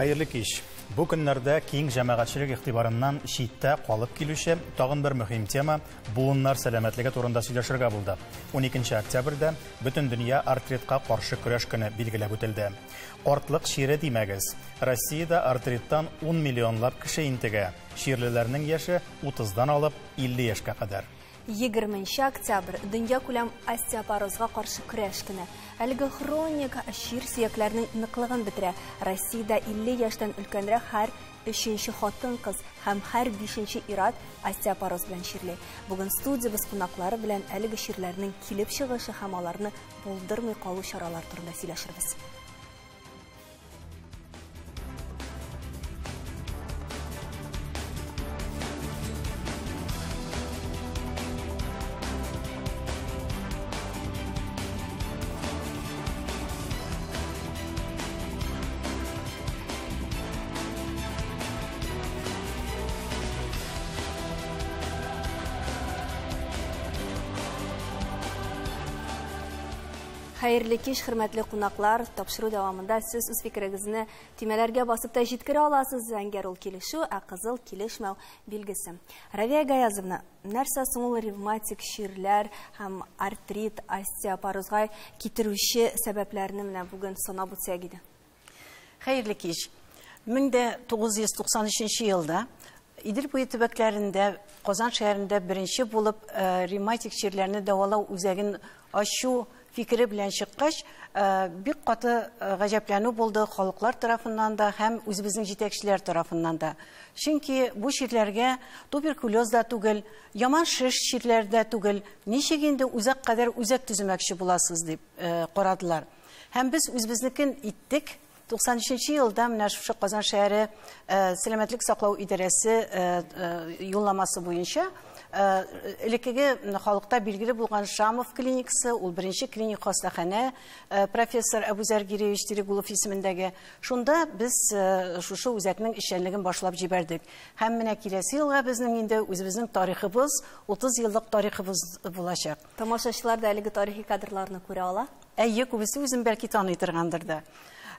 Хәерле кич. Бу көннәрдә киң җәмәгатьчелек игътибарыннан читтә калып килүче тагын бер мөһим тема буыннар сәламәтлеге турында сөйләшергә булды. 12 октябрьдә бөтен дөнья артритка каршы көрәш көне билгеләп үтелде. Картлык чире димәгез. Россиядә артриттан 10 миллионлап кеше интегә. Чирлеләрнең яше 30дан алып 50 яшькә кадәр. 20 октябрь дөнья күләм остеопорозга каршы көрәш көне. Әлеге хроник чир сөякләрнең ныклыгын бетерә. Россиядә 50 яшьтән өлкәнрәк һәр 3нче хатын-кыз һәм һәр 5нче ир-ат остеопороз белән чирле. Бүген студиябыз кунаклары белән әлеге чирләрнең килеп чыгышы һәм аларны булдырмый калу чаралары турында сөйләшербез. Хәерле кич, хөрмәтле кунаклар. Тапшыру дәвамында сез үз фикерегезне тимәләргә басып та җиткерә аласыз. Зәңгәр ул килешү, ә кызыл килешмәү билгесе. Равия Гаязовна, нәрсә соң ул ревматик чирләр һәм артрит, остеопорозга китерүче сәбәпләрне менә бүген санап үтсәк иде. Хәерле кич. 1993 елда Идел буе төбәкләрендә, Казан шәһәрендә беренче булып ревматик чирләрне дәвалау үзәген ачу фикере белән чыккач, бик каты гаҗәпләнү булды халыклар тарафыннан да һәм үзебезнең җитәкчеләр тарафыннан да. Чөнки бу чирләргә туберкулез да түгел, яман шеш чирләр дә түгел, ничек инде үзәк кадәр үзәк төземәкче буласыз дип карадылар. Һәм без үзебезнекен иттек. 93 елда менә шушы Казан шәһәре сәламәтлек саклау идарәсе юлламасы буенча элекеге халыкта билгеле булган Шамов клиникасы, ул беренче клиник хастаханә, профессор Әбүзәр Гиреевич Терегулов исемендәге. Шунда без шушы үзәкнең эшчәнлеген башлап җибәрдек. Һәм менә киләсе елга безнең инде үзебезнең тарихыбыз, 30 еллык тарихыбыз булачак. Тамашачылар да әлеге тарихи кадрларны күрә ала. Әйе, күбесе үзен бәлки таный торгандыр да.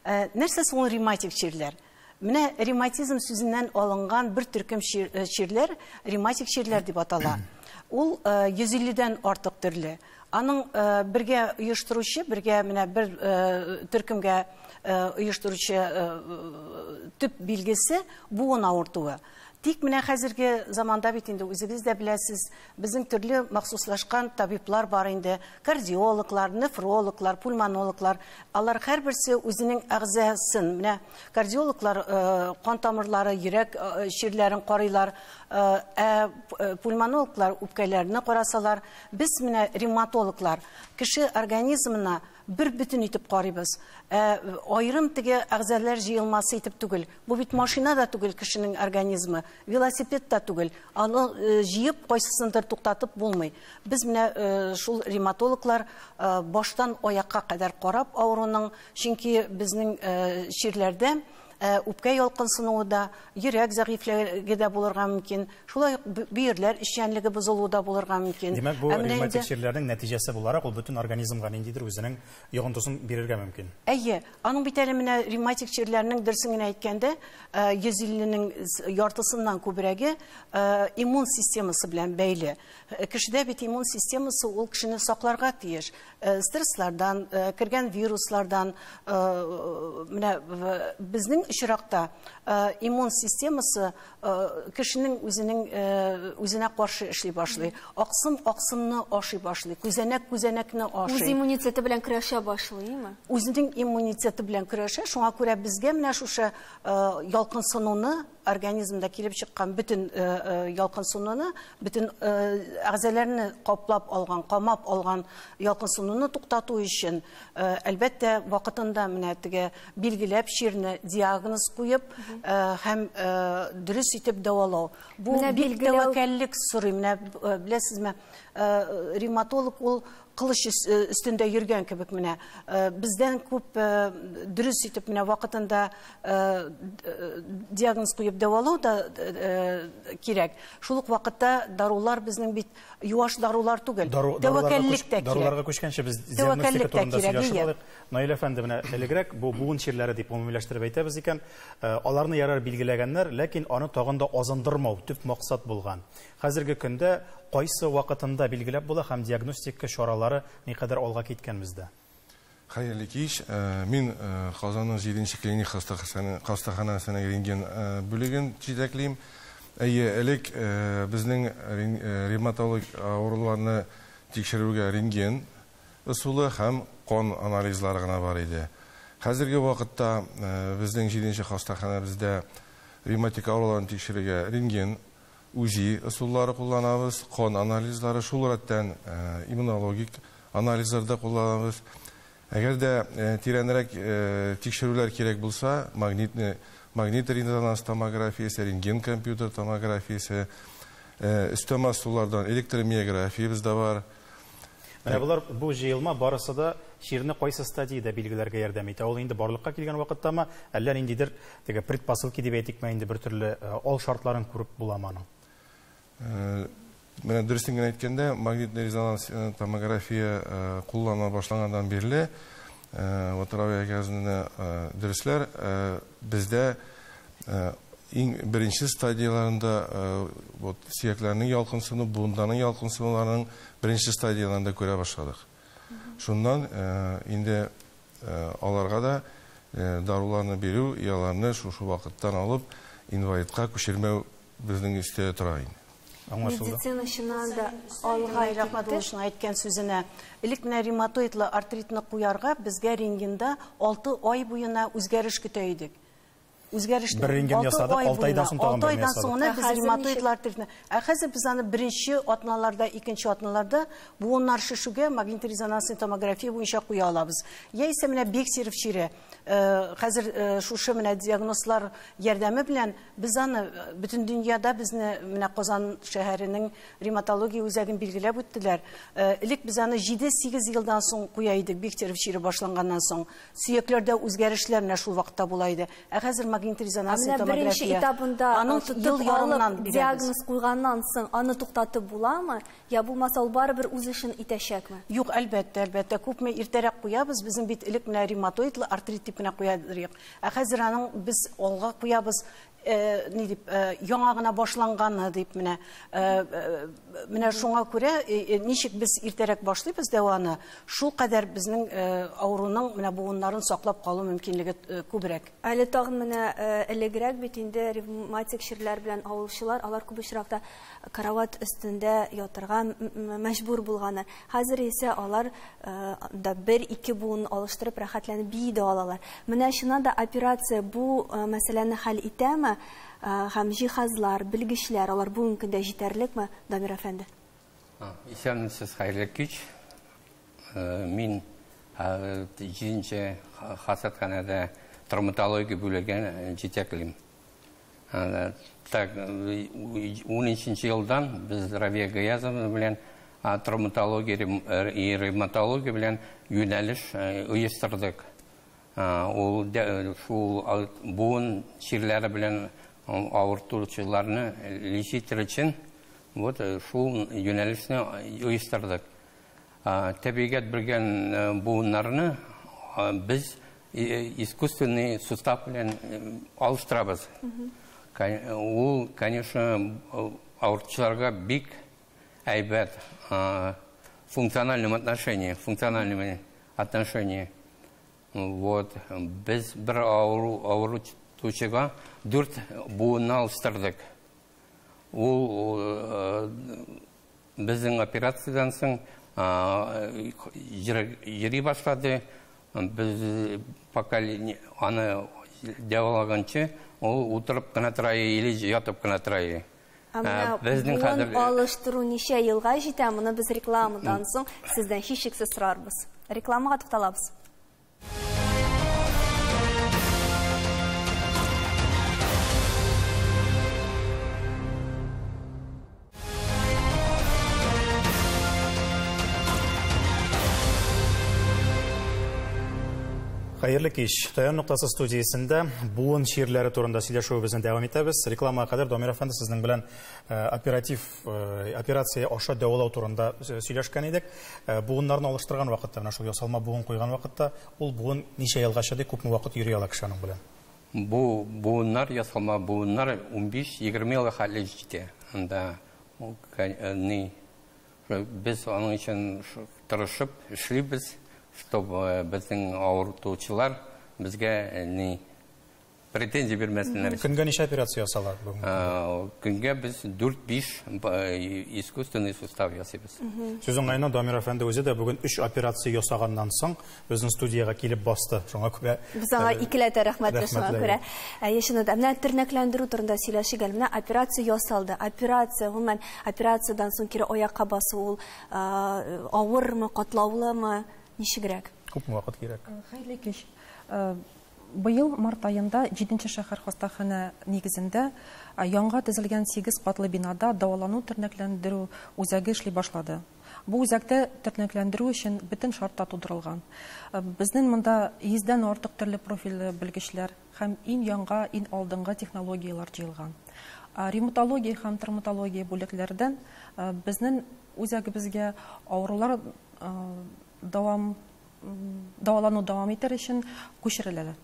Нәрсә соң ревматик чирләр? Менә ревматизм сүзеннән алынган бер төркем чирләр ревматик чирләр дип атала. Ул 150дән артык төрле. Аның бергә оештыручы, бергә менә бер төркемгә оештыручы төп билгесе буын авыртуы. Тик менә хәзерге заманда бит инде үзегез дә беләсез, безнең төрле махсуслашкан табиблар бар инде, кардиологлар, нефрологлар, пульмонологлар, алар һәрберсе үзенең әгъзасын, менә кардиологлар кан тамырлары, йөрәк чирләрен карыйлар, пульмонологлар үпкәләрне карасалар, без менә ревматологлар кеше организмына бер бөтен итеп карыйбыз. Айрым теге әгъзалар җыелмасы итеп түгел. Бу бит машина да түгел кешенең организмы, велосипед та түгел. Аны җыеп кайсысындыр туктатып булмый. Без менә шул ревматологлар баштан аякка кадәр карап авыруның, чөнки безнең чирләрдә үпкә ялкынсынуы да, йөрәк зәгыйфлеге дә булырга мөмкин. Шулай бөерләр эшчәнлеге бозылуы да булырга мөмкин. Димәк, бу ревматик чирләрнең нәтиҗәсе буларак ул бөтен организмга ниндидер үзенең йогынтысын бирергә мөмкин. Әйе, аның бит әле менә ревматик чирләрнең дөресен генә әйткәндә, 150нең яртысыннан күбрәге иммун системасы белән бәйле. Кешедә бит иммун системасы ул кешене сакларга тиеш. Стресслардан, кергән вируслардан, менә безнең очракта иммун системасы кешенең үзенә каршы эшли башлый. Аксымны ашый башлый, күзәнәкне ашый. Үз иммунитеты белән көрәшә башлыймы? Үзенең иммунитеты белән көрәшә, шуңа күрә безгә менә шушы ялкынсынуны, организмда килеп чыккан бөтен ялкынсынуны, бөтен әгъзаларны каплап алган, камап алган ялкынсынуны туктату өчен әлбәттә вакытында менә теге билгеләп чирне диагноз куеп һәм дөрес итеп дәвалау. Бу бик тәвәккәллек сорый. Менә беләсезме, ревматолог ул кылыч өстендә йөргән кебек менә. Бездән күп дөрес итеп менә вакытында диагноз куеп дәвалау да кирәк. Шул ук вакытта дарулар безнең бит юаш дарулар түгел. Тәвәккәллек тә кирәк. Даруларга күчкәнче без диагностика турында сөйләшеп алыйк. Наил әфәнде, менә элегрәк бу буын чирләре дип гомумиләштереп әйтәбез икән. Аларны ярар билгеләгәннәр, ләкин аны тагын да азындырмау төп максат булган. Хәзерге көндә кайсы вакытында билгеләп була һәм диагностика чаралары никадәр алга киткән бездә? Хәерле кич. Мин Казанның 7-нче клиник хастаханәсенә рентген бүлеген җитәклим. Элек безнең ревматолог авыруларны тикшерүгә рентген ысулы һәм кан анализлары гына бар иде. Хәзерге вакытта безнең 7-нче хастаханәбездә ревматик авыруларны тикшерүгә рентген, УЗИ ысуллары кулланабыз, кан анализлары, шул рәттән иммунологик анализларда кулланабыз. Әгәр дә тирәнрәк тикшерүләр кирәк булса, магнит резонанс томографиясе, рентген компьютер томографиясе, өстәмә ысуллардан электромиография бездә бар. Менә булар бу җыелма барысы да чирне кайсы стадиядә билгеләргә ярдәм итә. Ул инде барлыкка килгән вакыттамы, әллә ниндидер теге предпосылки дип әйтикме, инде бер төрле ал шартларын күреп буламы аның? Менә дөрестен генә әйткәндә, магнит резонанс томография кулланыла башлагандан бирле, отравия газына дәресләр бездә иң беренче стадияларында сөякләрнең ялкынсыну, буынданың ялкынсынуларының беренче стадияларында күрә башладык. Шуннан инде аларга да даруларны бирү, яларны шушы вакыттан алып инвалидка күчермәү безнең истә тора инде. Медицина чыннан да алга Рахматуллашның әйткән сүзенә, элек менә ревматоидлы артритны куярга безгә рентгенда 6 ай буена үзгәреш көтә идек. Үзгәрештә 6 айдан соң тагын бер ясадык. Без ревматоидлы артритны. Хәзер біз аны беренче атналарда, икенче атналарда буыннар шешүгә магнит резонанс томография буенча куя алабыз. Яисә менә Бексиров чире. Хәзер шушы менә диагнозлар ярдәме белән без аны бөтен дөньяда безне менә Казан шәһәренең ревматология үзәген билгеләп үттеләр. Элек без аны 7-8 елдан соң куя идек, Бексиров чире башланганнан соң. Сөякләрдә үзгәрешләр менә шул вакытта була иде. Хәзер магнит резонанс томография аның ел ярымнан диагноз куйганнан соң аны туктатып буламы? Я булмаса ул барыбер үз эшен итәчәкме? Юк, әлбәттә, күпме иртәрәк куябыз, безнең бит элек менә ревматоидлы артрит типына куядырык. Хәзер аның без алга куябыз, ни дип, яңа гына башланганы дип менә шуңа күрә ничек без иртәрәк башлыйбыз дәваны, шул кадәр безнең авыруның менә буыннарын саклап калу мөмкинлеге күбрәк. Әле тагын менә элегрәк бит инде ревматик чирләр белән авылчылар, алар күп очракта карават өстендә ятырга мәҗбүр булганнар. Хәзер исә алар да 1-2 буын алыштырып рәхәтләнеп бии дә алалар. Менә шуннан да операция бу мәсьәләне хәл итәме? Һәм җиһазлар, белгечләр, алар бүгенге көндә җитәрлекме, Дамир әфәнде? Исәнмесез, хәерле кич. Мин 7-нче хастаханәдә травматология бүлеген җитәклим. 13-нче елдан без Равия Гаязов белән травматология и ревматология белән юнәлеш оештырдык. Ул шул буын чирләре белән авыртучыларны лечитер өчен шул юнәлешне оештырдык. Табигать биргән буыннарны без искусственный сустав белән алыштырабыз. Ул, конечно, авыртучыларга бик әйбәт функциональным отношением. Без бер авыртучыга 4 буынны алыштырдык. Ул безнең операциядан соң йөри башлады. Без пока аны дәвалаганчы, ул утырып кына тора или ятып кына тора. Буын алыштыру ничә елга җитә? Моны без рекламадан соң сездән һичшиксез сорарбыз. Рекламага тукталабыз. Хәерле кич. Таян ноктасы студиясендә буын ширләре турында сөйләшүебезне дәвам итәбез. Рекламага кадәр Дамир әфәнде сезнең белән операция аша дәвалау турында сөйләшкән идек. Буыннарны алыштырган вакытта, менә шул ясалма буын куйган вакытта, ул буын ничә елга чыдый, күпме вакыт йөри ала кеше аның белән? Бу буыннар, ясалма буыннар 15-20 елга хәлле җитә. Анда без аның өчен тырышып эшлибез, чтобы безнең авыртучылар безгә претензия бирмәсеннәр. Көнгә ничә операция ясала бүген? Көнгә без 4-5 искусственный сустав ясыйбыз. Сүз уңайына Дамир әфәнде үзе дә бүген 3 операция ясаганнан соң безнең студияга килеп басты. Шуңа күрә без аңа икеләтә рәхмәт шуңа күрә. Яшенә менә тернәкләндерү турында сөйләшик әле. Менә операция ясалды. Операция, гомумән операциядан соң кире аякка басу ул авырмы, катлаулымы, ничегрәк? Күпме вакыт кирәк? Хәерле кич. Быел март айында 7-нче шәһәр хастахана нигезендә яңа төзелгән 8 катлы бинада дәвалану тернәкләндерү үзәге эшли башлады. Бу үзәктә тернәкләндерү өчен бөтен шартлар тудырылган. Безнең монда 100дән артык төрле профильле белгечләр һәм иң яңа, иң алдынгы технологиялар җыелган. Ревматология һәм травматология бүлекләрдән безнең үзәгебезгә авырулар дәвалану дәвам итәр өчен күчереләләр.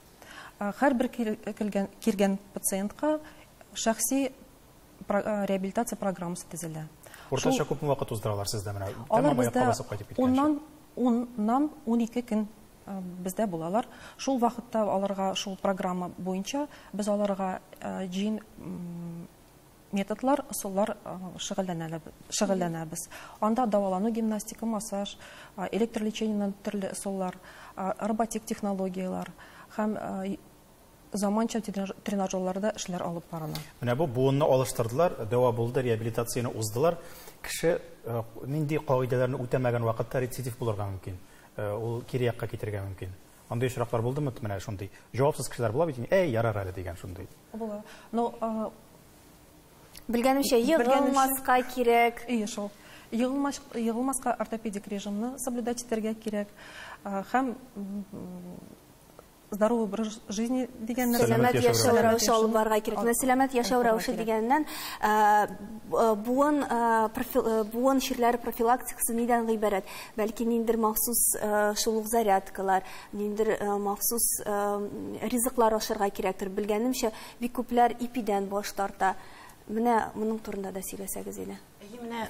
Һәрбер килгән пациентка шәхси реабилитация программасы төзелә. Уртача күпме вакыт уздыралар сездә менә? Алар бездә 10ннан 12 көн бездә булалар. Шул вакытта аларга шул программа буенча без аларга җин методлар, усуллар шөгыльләнәбез. Анда дәвалану, гимнастика, массаж, электролечениенең төрле усуллар, роботик технологиялар һәм заманча тренажерларда эшләр алып барыла. Менә бу буынны алыштырдылар, дәва булды, реабилитацияны уздылар. Кеше нинди кагыйдәләрне үтәмәгән вакытта рецидив булырга мөмкин. Ул кире якка китергә мөмкин. Анда очраклар булдымы? Менә шундый җавапсыз кешеләр була бит. Ярар әле дигән шундый. Була. Но Белгәнемчә, егылмаска кирәк. Шул. Егылмаска ортопедик режимны соблюдать итәргә кирәк. Һәм здоровый образ жизни дигән сәламәт яшәү рәвеше алып барырга кирәк. Сәламәт яшәү рәвеше дигәннән буын ширләре профилактикасы нидән гыйбарәт? Бәлки ниндидер махсус шулук зарядкалар, ниндидер махсус ризыклар ашырга кирәктер. Белгәнемчә, бик күпләр ипидән баш тарта. Менә моның турында да сөйләсәгез иде. Менә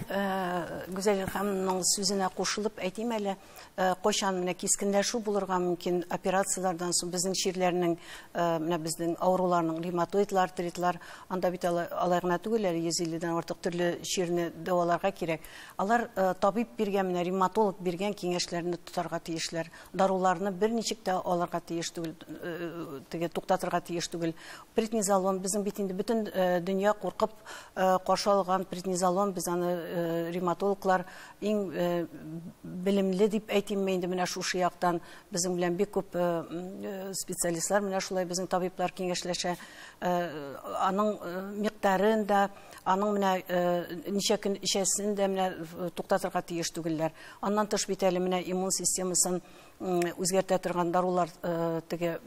Гүзәл ханымның сүзенә кушылып әйтим әле, кайчан менә кискенләшү булырга мөмкин операциялардан соң безнең ширләрнең, менә безнең авыруларның ревматоидлар, артеритлар, анда бит алар гына түгел, 150дән артык төрле ширне дәваларга кирәк. Алар табиб биргән, менә ревматолог биргән киңәшләрне тотарга тиешләр. Даруларны берничек тә алырга тиеш түгел, туктатырга тиеш түгел. Преднизолон безнең бит инде бөтен дөнья куркып каршы алган преднизолон, без аны ревматологлар иң белемле дип әйтим инде менә шушы яктан безнең белән бик күп специалистлар менә шулай безнең табиблар киңәшләшә, аның микъдарын да, аның менә ничә көн ичәсен дә менә туктатырга тиеш түгелләр. Аннан тыш бит әле менә иммун системасын үзгәртә торган дарулар, теге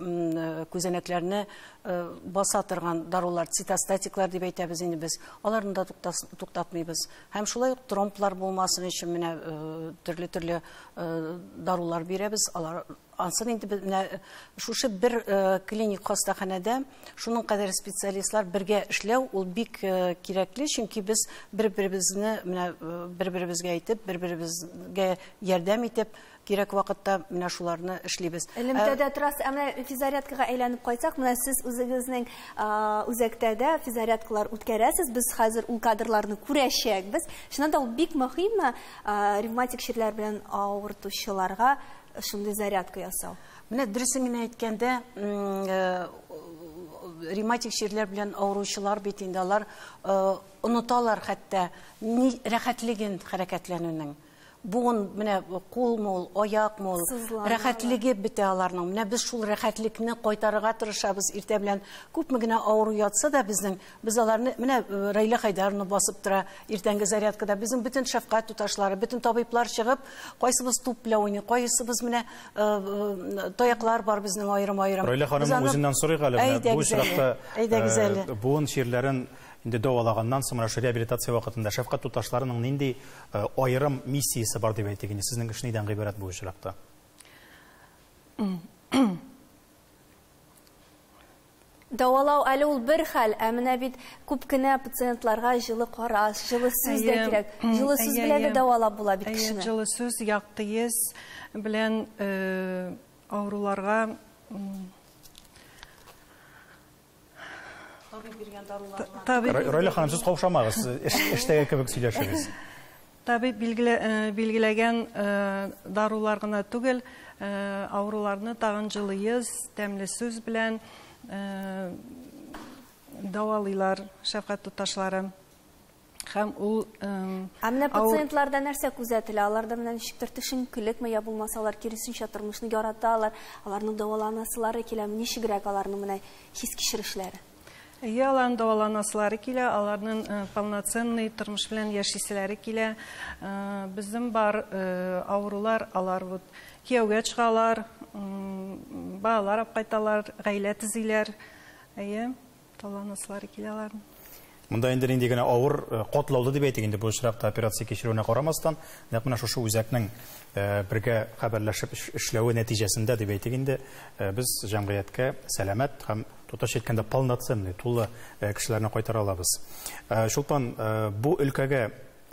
күзәнәкләрне баса торган дарулар, цитостатиклар дип әйтәбез инде без. Аларны да туктатмыйбыз. Һәм шулай ук тромблар булмасын өчен менә төрле дарулар бирәбез. Алар ансын инде менә шушы бер клиник хастаханәдә шуның кадәр специалистлар бергә эшләү ул бик кирәкле, чөнки без бер-беребезне менә бер-беребезгә әйтеп, бер-беребезгә ярдәм итеп, кирәк вакытта менә шуларны эшлибез. Элемтәдә торас, менә физзарядкага әйләнеп кайтсак, менә сез үзегезнең үзәктәдә физзарядкалар үткәрәсез, без хәзер ул кадрларны күрәчәкбез. Шуннан да ул бик мөһим ревматик ширләр белән авыртучыларга шундый зарядка ясау. Менә дөресен генә әйткәндә, ревматик ширләр белән авыручылар бит инде алар оныталар хәтта рәхәтлеген хәрәкәтләнүнең. буын менә кул мул, аяк мул, рәхәтлеге бетә аларның. Менә без шул рәхәтлекне кайтарырга тырышабыз. Иртә белән күпме генә авыру ятса да без аларны менә Райла Хайдаровна басып тора иртәнге зарядкада. Безнең бөтен шәфкать туташлары, бөтен табиблар чыгып, кайсыбыз туп белән уйный, кайсыбыз менә таяклар бар безнең аерым-аерым. Райла ханым үзеннән сорыйга әле бу очракта буын ширләрен инде дәвалаганнан соң реабилитация вакытында шәфкать туташларының нинди аерым миссиясе бар дип әйтик инде. Сезнең эш нидән гыйбарәт бу очракта? Дәвалау әле ул бер хәл, ә менә бит күп кенә пациентларга җылы караш, җылы сүз дә кирәк. Җылы сүз белән дә дәвалап була бит кешене. Җылы сүз, якты йөз белән авыруларга Райла ханым, сез каушамагыз, эштәге кебек сөйләшегез. Табиб билгеләгән дарулар гына түгел, авыруларны тагын җылы йөз, тәмле сүз белән дәвалыйлар шәфкать туташлары. Һәм ул менә пациентларда нәрсә күзәтелә? Аларда менә ничектер төшенкелекме, я булмаса алар киресенчә тормышны яраталар, аларның дәваланасылары киләме, ничегрәк аларның менә хис кичерешләре? Аларның дәваланасылары килә, аларның полноценный тормыш белән яшиселәре килә. Безнең бар авырулар, алар вот кияүгә чыгалар, балалар алып кайталар, гаилә төзиләр. Дәваланасылары килә аларның. Монда инде нинди генә авыр катлаулы дип әйтик инде бу очракта операция кичерүенә карамастан, нәкъ менә шушы үзәкнең бергә хәбәрләшеп эшләүе нәтиҗәсендә дип әйтик инде без җәмгыятькә сәламәт һәм туташ әйткәндә полноценный, тулы кешеләрне кайтара алабыз. Шулпан, бу өлкәгә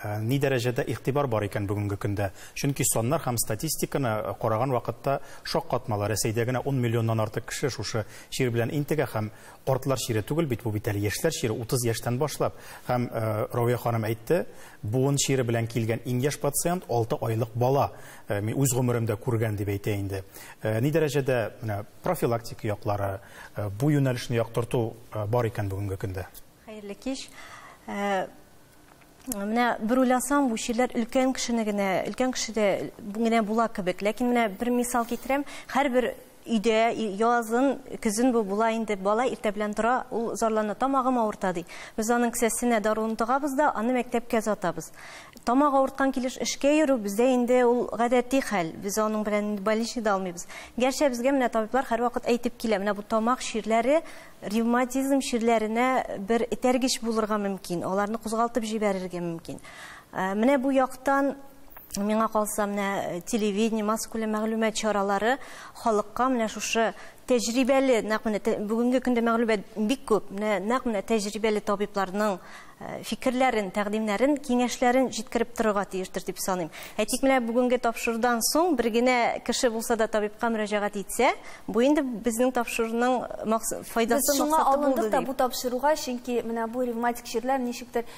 ни дәрәҗәдә игътибар бар икән бүгенге көндә? Чөнки саннар һәм статистиканы караган вакытта шаккатмалар. Рәсәйдә генә 10 миллионнан артык кеше шушы шир белән интегә һәм картлар шире түгел бит бу бит әле яшьләр шире 30 яшьтән башлап. Һәм Равия ханым әйтте, буын шире белән килгән иң яшь пациент 6 айлык бала. Мин үз гомеремдә күргән дип әйтә инде. Ни дәрәҗәдә менә профилактика яклары, бу юнәлешне яктырту бар икән бүгенге көндә? Хәерле кич. Менә бер уйласам, бу ширләр өлкән кешедә генә була кебек. Ләкин менә бер мисал китерәм, һәрбер өйдә язын, көзен бу була инде, бала иртә белән тора, ул зарлана, тамагым авырта ди. Без аның кесәсенә даруын тыгабыз да, аны мәктәпкә озатабыз. Тамак авырткан килеш эшкә йөрү бездә инде ул гадәти хәл. Без аның белән больничныйда алмыйбыз. Гәрчә безгә менә табиблар һәрвакыт әйтеп килә, менә бу тамак ширләре ревматизм ширләренә бер этәргеч булырга мөмкин, аларны кузгалтып җибәрергә мөмкин. Менә бу яктан миңа калса, менә телевидение, массакүләм мәгълүмат чаралары халыкка менә шушы тәҗрибәле, бүгенге көндә мәгълүмат бик күп, нәкъ менә тәҗрибәле табибларның фикерләрен, тәкъдимнәрен, киңәшләрен җиткереп торырга тиештер дип саныйм. Әйтик, менә бүгенге тапшырудан соң бер генә кеше булса да табибка мөрәҗәгать итсә, бу инде безнең тапшыруның файдасы, максаты булды дип. Бу тапшыруга, чөнки менә бу ревматик ширләр ничектер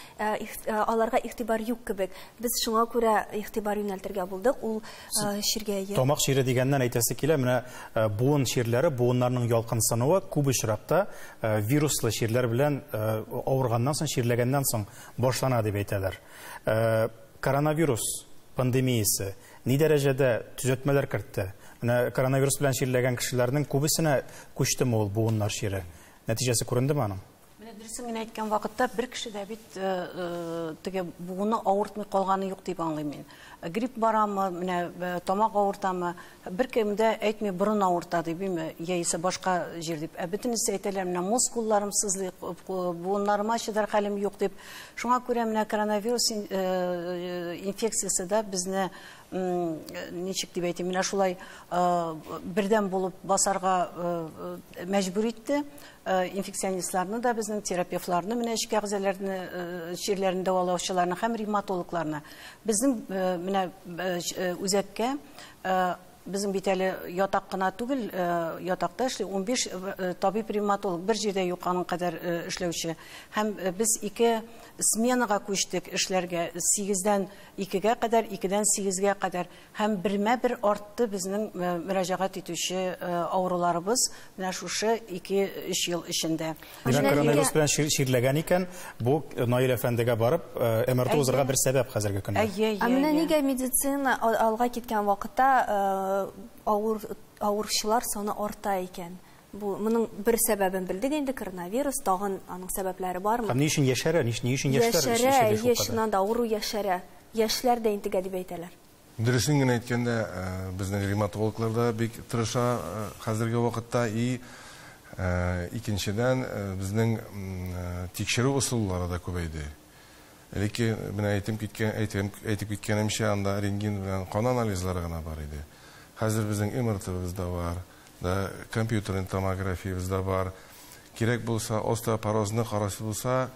аларга игътибар юк кебек. Без шуңа күрә игътибар юнәлтергә булдык. Ул ширгә тамак шире дигәннән әйтәсе килә, менә буын ширләре, буыннарның ялкынсынуы күп очракта вируслы ширләр белән авырганнан соң, ширләгәннән соң башлана дип әйтәләр. Коронавирус пандемиясе ни дәрәҗәдә төзәтмәләр кертте? Менә коронавирус белән ширләгән кешеләрнең күбесенә күчтеме ул буыннар шире? Нәтиҗәсе күрендеме аның? Менә дөресен генә әйткән вакытта бер кеше дә бит теге буыны авыртмый калганы юк дип аңлыйм мин. Грипп барамы, менә тамак авыртамы, беркем дә әйтми борын авырта дип, яисә башка җир дип. Бөтенесе әйтәләр, менә мускулларым сызлый, буыннарыма чыдар хәлем юк дип. Шуңа күрә менә коронавирус инфекциясе дә безне ничек дип әйтим, менә шулай бердәм булып басарга мәҗбүр итте. Инфекционистларны да, безнең терапевтларны, менә эчке әгъзаларны, ширләрен дәвалаучыларны һәм ревматологларны. Безнең менә үзәккә Безнең бит әле ятак кына түгел, ятакта эшли 15 табиб-ревматолог бер җирдә юканың кадәр эшләүче. Һәм без 2 сменага күчтек эшләргә 8-дән 2-гә кадәр, 2-дән 8-гә кадәр. Һәм бермә-бер артты безнең мөрәҗәгать итүче авыруларыбыз менә шушы 2-3 ел эчендә. Коронавирус белән ширләгән икән, бу Наил әфәндегә барып, МРТ узырга бер сәбәп хәзерге көндә. Менә нигә медицина алга киткән вакытта авыручылар саны арта икән? Моның бер сәбәбен белдек инде, коронавирус, тагын аның сәбәпләре бармы? Һәм ни өчен яшәрә, ни өчен яшьләр яшәрә, яшьнән дә авыру яшәрә. Яшьләр дә интегә дип әйтәләр. Дөресен генә әйткәндә, безнең ревматологлар да бик тырыша хәзерге вакытта и икенчедән безнең тикшерү ысуллары да күбәйде. Ләкин менә әйтеп киткәнемчә, анда рентген белән кан анализлары гына бар иде. Хәзер безнең МРТ-быз да бар, да компьютерный томографиябыз да бар. Кирәк булса, остеопорозны карашы булса,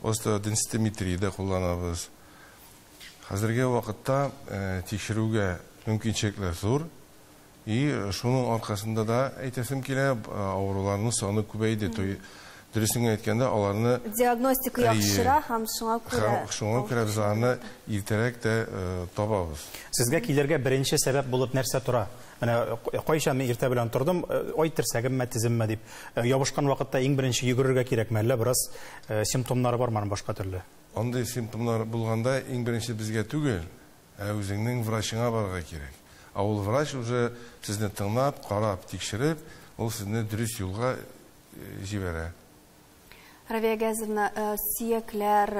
остеоденситометрияда кулланабыз. Хәзерге вакытта тикшерүгә мөмкинчекләр зур. И шуның аркасында да әйтәсем килә, авыруларның саны күбәйде. Дөресен әйткәндә, аларны диагностика яхшыра һәм шуңа күрә без аны иртәрәк тә табабыз. Сезгә килергә беренче сәбәп булып нәрсә тора? Менә кайчан мин иртә белән тордым, ай терсәгемме, тиземме дип. Ябышкан вакытта иң беренче йөгерергә кирәкме, әллә бераз симптомнары бармы башка төрле? Андый симптомнар булганда иң беренче безгә түгел, үзеңнең врачыңа барырга кирәк. Ул врач уже сезне тыңлап, карап, тикшереп, ул сезне дөрес юлга җибәрә. Равия Гәзовна, сөякләр,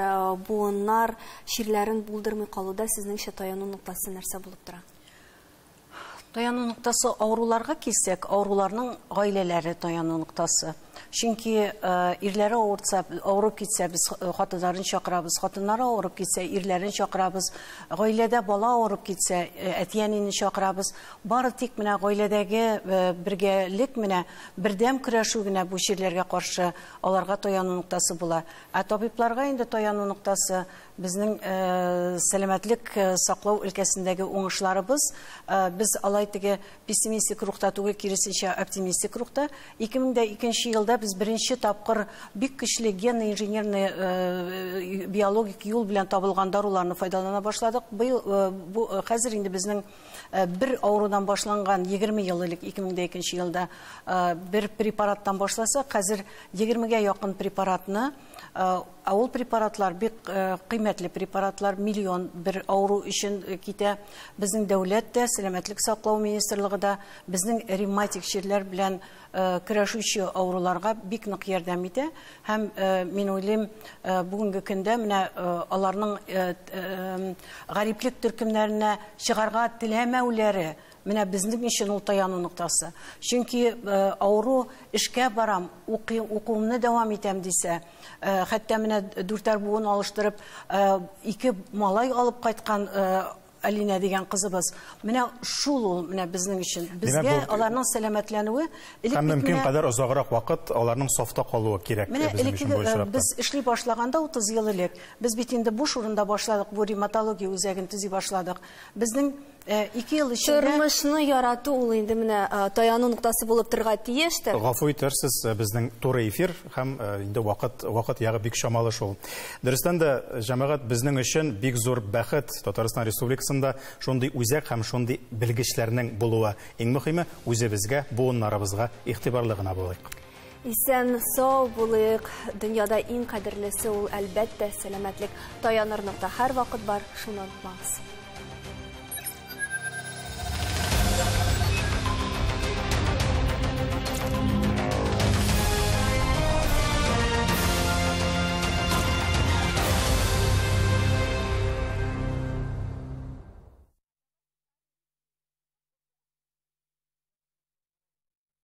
буыннар, ширләрен булдырмый калуда сезнеңчә таяну нуктасы нәрсә булып тора? Таяну нуктасы авыруларга килсәк, авыруларның гаиләләре таяну нуктасы. Чөнки ирләре авырып китсә, без хатыннарын чакырабыз, хатыннары авырып китсә, ирләрен чакырабыз, гаиләдә бала авырып китсә, әтиәнне чакырабыз. Бары тик менә гаиләдәге бергәлек менә бердәм көрәшү генә бу ширләргә каршы аларга таяну нуктасы була. Табибларга инде таяну нуктасы безнең сәламәтлек саклау өлкәсендәге уңышларыбыз. Без алай теге пессимистик рухта түгел, киресенчә оптимистик рухта. 2002 елда biz birinci tapqır bik güçlü gen inженерный biologik yol белән табылган даруларны файдалана башладык. Bu хәзер инде безнең bir авырудан башланган 20 ел элек 2002 елда bir препараттан башласа, хәзер 20-гә якын препаратны, ул препаратлар бик кыйммәтле препаратлар, миллион bir авыру өчен китә. Безнең дәүләт тә, сәламәтлек саклау министрлыгы да безнең ревматик ширләр белән көрәшүче авыруларга бик нык ярдәм итә. Һәм мин уйлыйм, бүгенге көндә менә аларның гариплек төркемнәренә чыгарга теләмәүләре менә безнең өчен ул таяну нуктасы. Чөнки авыру эшкә барам, укуымны дәвам итәм дисә, хәтта менә 4 буын алыштырып, 2 малай алып кайткан Алина дигән кызыбыз. Менә шул ул менә безнең өчен. Безгә аларның сәламәтләнүе һәм мөмкин кадәр озаграк вакыт аларның сафта калуы кирәк безнең өчен бу эшләрдә. Без эшли башлаганда 30 ел элек, без бит инде буш урында башладык, бу ревматология үзәген төзи башладык. Безнең 2 ел эчендә тормышны ярату ул инде менә таяну нуктасы булып торга тиештер. Гафу итәрсез, безнең туры эфир һәм инде вакыт ягы бик шамалы шул. Дөрестән дә җәмәгать безнең өчен бик зур бәхет. Татарстан Республикасында шундый үзәк һәм шундый белгечләрнең булуы. Иң мөһиме үзебезгә, буыннарыбызга игътибарлы гына булыйк. Исән сау булыйк. Дөньяда иң кадерлесе ул әлбәттә сәламәтлек. Таяныр нокта һәр вакыт бар, шуны онытмагыз.